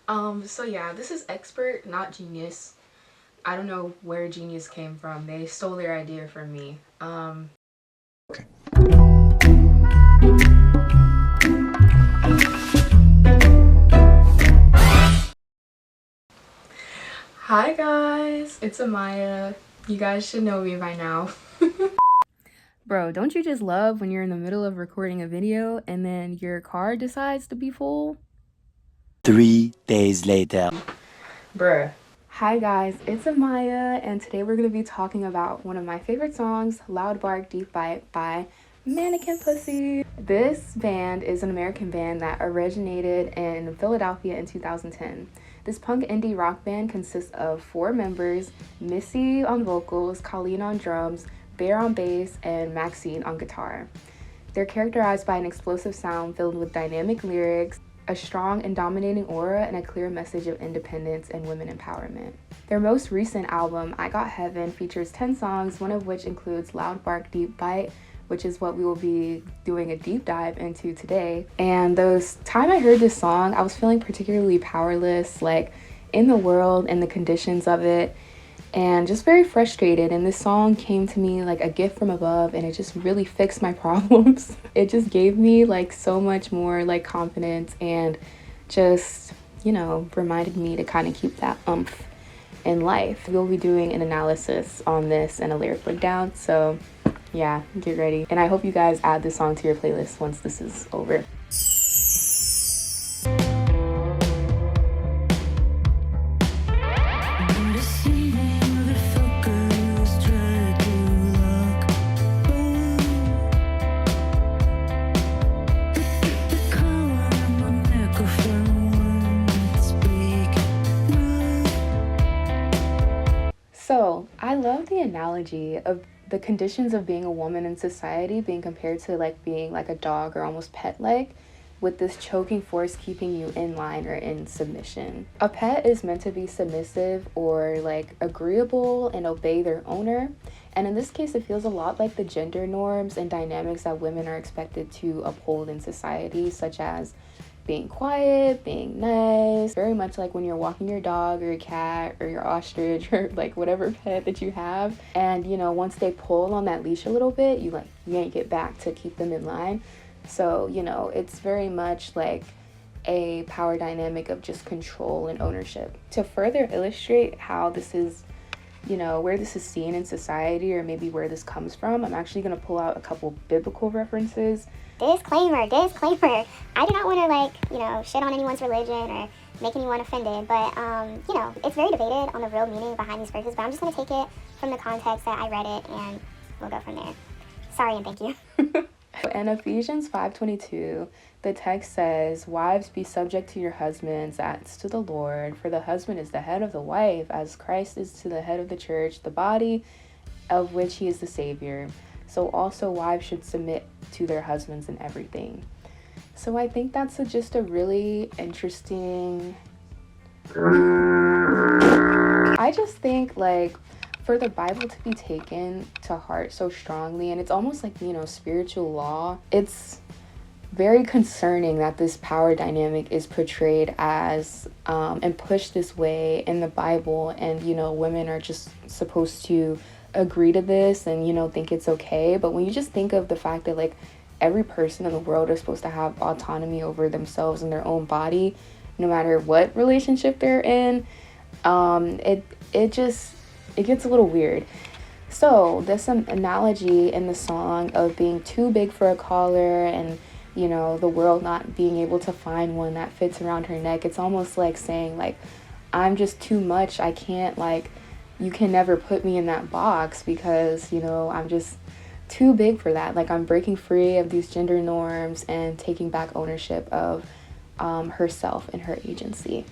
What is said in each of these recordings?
So yeah, this is expert, not genius. I don't know where genius came from. They stole their idea from me. Okay. Hi guys, it's Amaya. You guys should know me by now. Bro, don't you just love when you're in the middle of recording a video and then your car decides to be full? 3 days later. Bruh. Hi guys, it's Amaya, and today we're going to be talking about one of my favorite songs, Loud Bark Deep Bite by Mannequin Pussy. This band is an American band that originated in Philadelphia in 2010. This punk indie rock band consists of 4 members, Missy on vocals, Colleen on drums, Bear on bass, and Maxine on guitar. They're characterized by an explosive sound filled with dynamic lyrics, a strong and dominating aura, and a clear message of independence and women empowerment. Their most recent album, I Got Heaven, features 10 songs, one of which includes Loud Bark Deep Bite, which is what we will be doing a deep dive into today. And the time I heard this song, I was feeling particularly powerless, like in the world and the conditions of it, and just very frustrated. And this song came to me like a gift from above, and it just really fixed my problems. It just gave me like so much more like confidence, and just, you know, reminded me to kind of keep that oomph in life. We'll be doing an analysis on this and a lyric breakdown, so yeah, get ready. And I hope you guys add this song to your playlist once this is over. So I love the analogy of the conditions of being a woman in society being compared to like being like a dog or almost pet-like, with this choking force keeping you in line or in submission. A pet is meant to be submissive or like agreeable and obey their owner. And in this case, it feels a lot like the gender norms and dynamics that women are expected to uphold in society, such as being quiet, being nice, very much like when you're walking your dog or your cat or your ostrich or like whatever pet that you have. And you know, once they pull on that leash a little bit, you yank it back to keep them in line. So, you know, it's very much like a power dynamic of just control and ownership. To further illustrate how this is, you know, where this is seen in society, or maybe where this comes from, I'm actually going to pull out a couple biblical references. Disclaimer. I do not want to, like, you know, shit on anyone's religion or make anyone offended, but, you know, it's very debated on the real meaning behind these verses, but I'm just going to take it from the context that I read it, and we'll go from there. Sorry and thank you. In Ephesians 5:22, the text says, "Wives, be subject to your husbands as to the Lord, for the husband is the head of the wife, as Christ is to the head of the church, the body of which he is the Savior. So also wives should submit to their husbands in everything." So I think that's just a really interesting... I just think like for the Bible to be taken to heart so strongly, and it's almost like, you know, spiritual law, it's very concerning that this power dynamic is portrayed as and pushed this way in the Bible, and you know, women are just supposed to agree to this and, you know, think it's okay. But when you just think of the fact that like every person in the world is supposed to have autonomy over themselves and their own body, no matter what relationship they're in, it gets a little weird. So this analogy in the song of being too big for a collar, and you know, the world not being able to find one that fits around her neck, it's almost like saying like, I'm just too much. I can't, like, you can never put me in that box because, you know, I'm just too big for that. Like, I'm breaking free of these gender norms and taking back ownership of herself and her agency.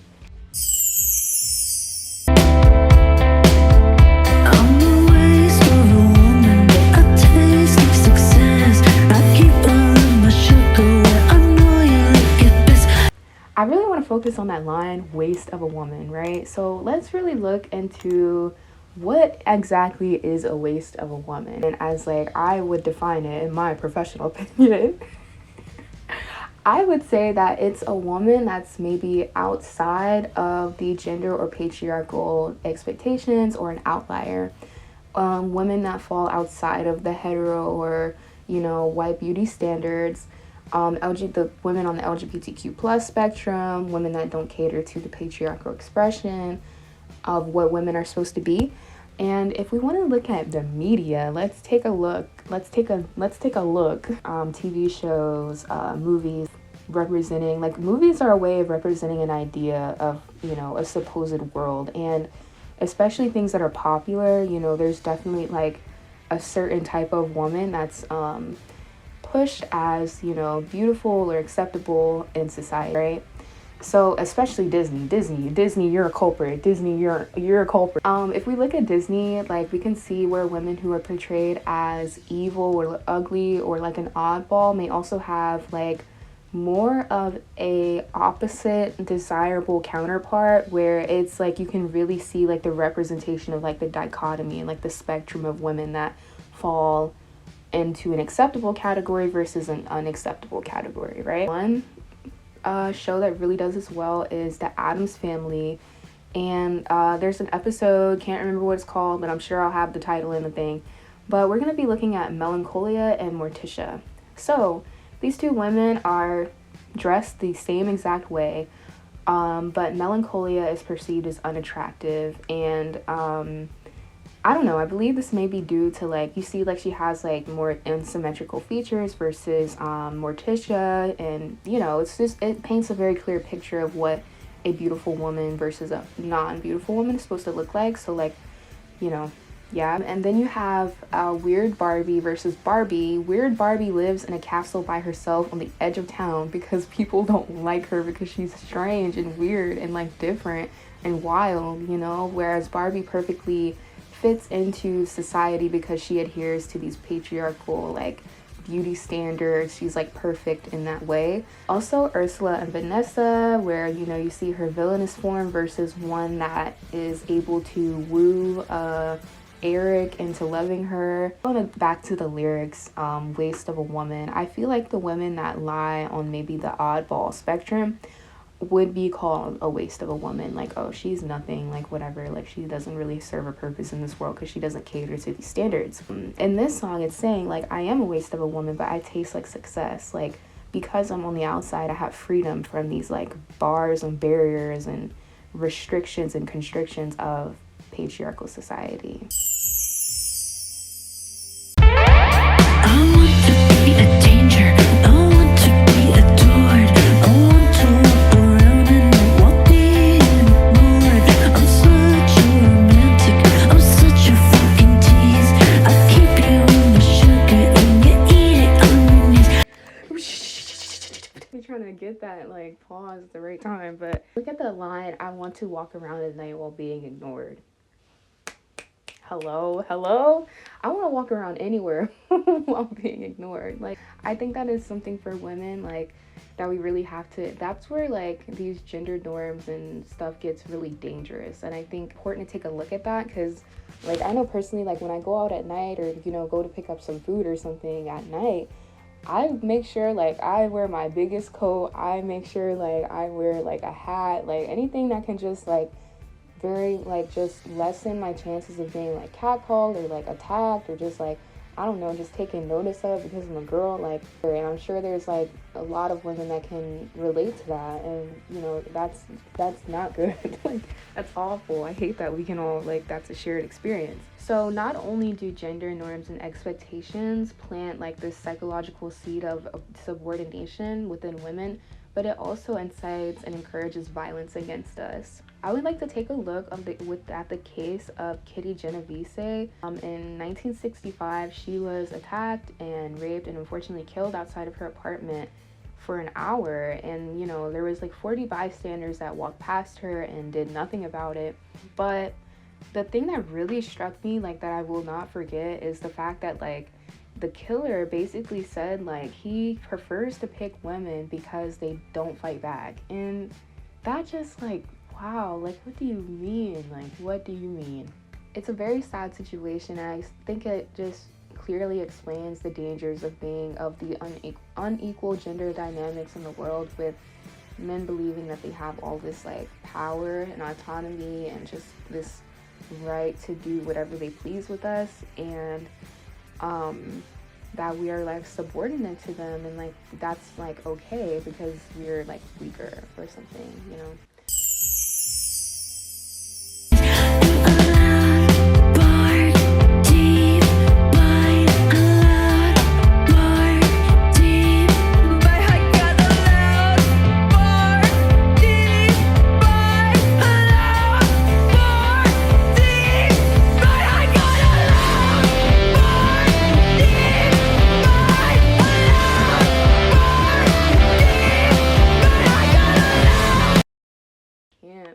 I really want to focus on that line, waist of a woman, right? So let's really look into what exactly is a waist of a woman. And as like I would define it in my professional opinion, I would say that it's a woman that's maybe outside of the gender or patriarchal expectations, or an outlier. Women that fall outside of the hetero or, white beauty standards. The women on the LGBTQ plus spectrum, women that don't cater to the patriarchal expression of what women are supposed to be. And if we want to look at the media, let's take a look. TV shows, movies representing, like, movies are a way of representing an idea of, a supposed world. And especially things that are popular, there's definitely like a certain type of woman that's pushed as, beautiful or acceptable in society, right? So especially Disney, you're a culprit. Disney, you're a culprit. If we look at Disney, like, we can see where women who are portrayed as evil or ugly or like an oddball may also have like more of a opposite desirable counterpart, where it's like you can really see like the representation of like the dichotomy and like the spectrum of women that fall into an acceptable category versus an unacceptable category, right? One show that really does this well is The Addams Family, and there's an episode, can't remember what it's called, but I'm sure I'll have the title in the thing, but we're going to be looking at Melancholia and Morticia. So these two women are dressed the same exact way, but Melancholia is perceived as unattractive, and I don't know, I believe this may be due to, like, you see, like, she has like more asymmetrical features versus Morticia, and it paints a very clear picture of what a beautiful woman versus a non-beautiful woman is supposed to look like. So, like, yeah. And then you have Weird Barbie versus Barbie. Weird Barbie lives in a castle by herself on the edge of town because people don't like her because she's strange and weird and like different and wild, whereas Barbie perfectly fits into society because she adheres to these patriarchal like beauty standards. She's like perfect in that way. Also Ursula and Vanessa, where you see her villainous form versus one that is able to woo Eric into loving her. Going back to the lyrics, waste of a woman, I feel like the women that lie on maybe the oddball spectrum would be called a waste of a woman. Like, oh, she's nothing, like, whatever, like, she doesn't really serve a purpose in this world because she doesn't cater to these standards. In this song, it's saying, like, I am a waste of a woman, but I taste like success. Like, because I'm on the outside, I have freedom from these, like, bars and barriers and restrictions and constrictions of patriarchal society. Trying to get that like pause at the right time, but look at the line, I want to walk around at night while being ignored. Hello, I want to walk around anywhere while being ignored. Like, I think that is something for women, like, that we really have to, that's where like these gender norms and stuff gets really dangerous. And I think important to take a look at that, because like, I know personally, like, when I go out at night or go to pick up some food or something at night, I make sure like I wear my biggest coat. I make sure like I wear like a hat, like anything that can just like very like just lessen my chances of being like catcalled or like attacked or just like, I don't know, just taken notice of because I'm a girl. Like, and I'm sure there's like a lot of women that can relate to that, and that's not good. Like, that's awful. I hate that we can all, like, that's a shared experience. So not only do gender norms and expectations plant like this psychological seed of subordination within women, but it also incites and encourages violence against us. I would like to take a look at the case of Kitty Genovese. In 1965, she was attacked and raped and unfortunately killed outside of her apartment for an hour, and there was like 40 bystanders that walked past her and did nothing about it. But the thing that really struck me, like, that I will not forget, is the fact that like the killer basically said like he prefers to pick women because they don't fight back. And that just like, wow, like, what do you mean? Like, what do you mean? It's a very sad situation, and I think it just clearly explains the dangers of the unequal gender dynamics in the world, with men believing that they have all this like power and autonomy and just this right to do whatever they please with us, and that we are like subordinate to them, and like that's like okay because we're like weaker or something, you know.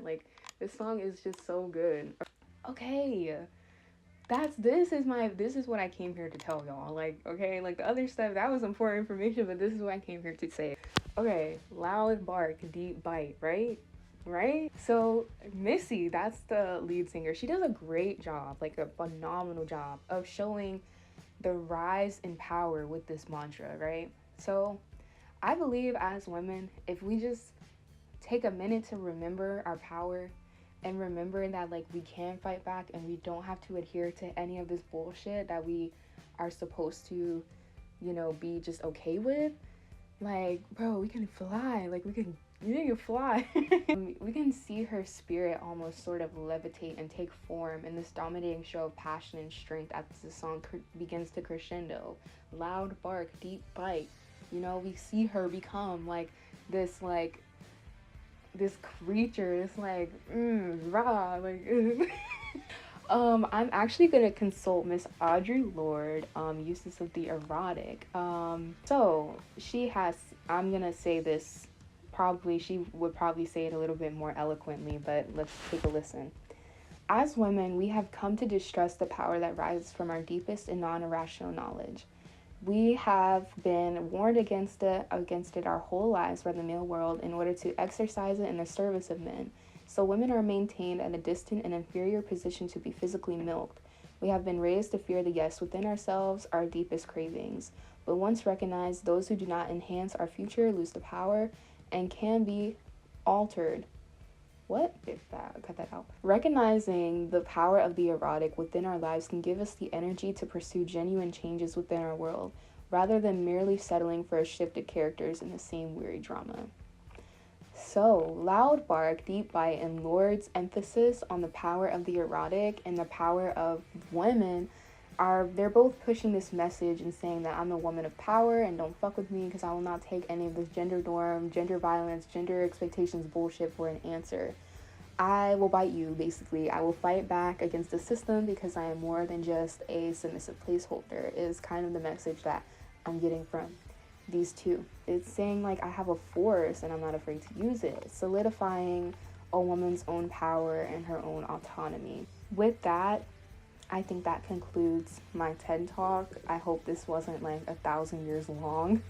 Like, this song is just so good. Okay, this is what I came here to tell y'all. Like, okay, like the other stuff, that was important information, but this is what I came here to say. Okay, loud bark, deep bite, right? So Missy, that's the lead singer, she does a great job, like a phenomenal job of showing the rise in power with this mantra, right? So I believe as women, if we just take a minute to remember our power and remember that like we can fight back and we don't have to adhere to any of this bullshit that we are supposed to, you know, be just okay with. Like, bro, we can fly. Like, we can fly. We can see her spirit almost sort of levitate and take form in this dominating show of passion and strength as the song begins to crescendo. Loud bark, deep bite. You know, we see her become like this creature, this like rah, like I'm actually gonna consult Miss Audre Lorde, uses of the erotic. So she has, I'm gonna say this, probably she would probably say it a little bit more eloquently, but let's take a listen. As women, we have come to distrust the power that rises from our deepest and non-irrational knowledge. We have been warned against it our whole lives by the male world in order to exercise it in the service of men. So women are maintained at a distant and inferior position to be physically milked. We have been raised to fear the yes within ourselves, our deepest cravings. But once recognized, those who do not enhance our future lose the power and can be altered. Cut that out. Recognizing the power of the erotic within our lives can give us the energy to pursue genuine changes within our world, rather than merely settling for a shift of characters in the same weary drama. So, loud bark, deep bite, and Lorde's emphasis on the power of the erotic and the power of women they're both pushing this message and saying that I'm a woman of power and don't fuck with me because I will not take any of this gender norm, gender violence, gender expectations bullshit for an answer. I will bite you, basically. I will fight back against the system because I am more than just a submissive placeholder, is kind of the message that I'm getting from these two. It's saying like I have a force and I'm not afraid to use it, solidifying a woman's own power and her own autonomy. With that, I think that concludes my TED Talk. I hope this wasn't like 1,000 years long.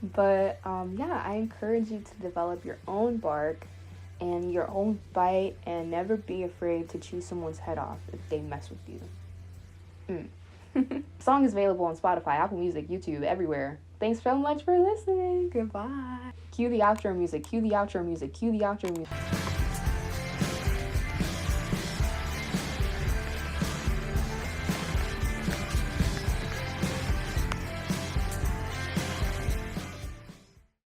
But yeah, I encourage you to develop your own bark and your own bite, and never be afraid to chew someone's head off if they mess with you. Song is available on Spotify, Apple Music, YouTube, everywhere. Thanks so much for listening. Goodbye. Cue the outro music.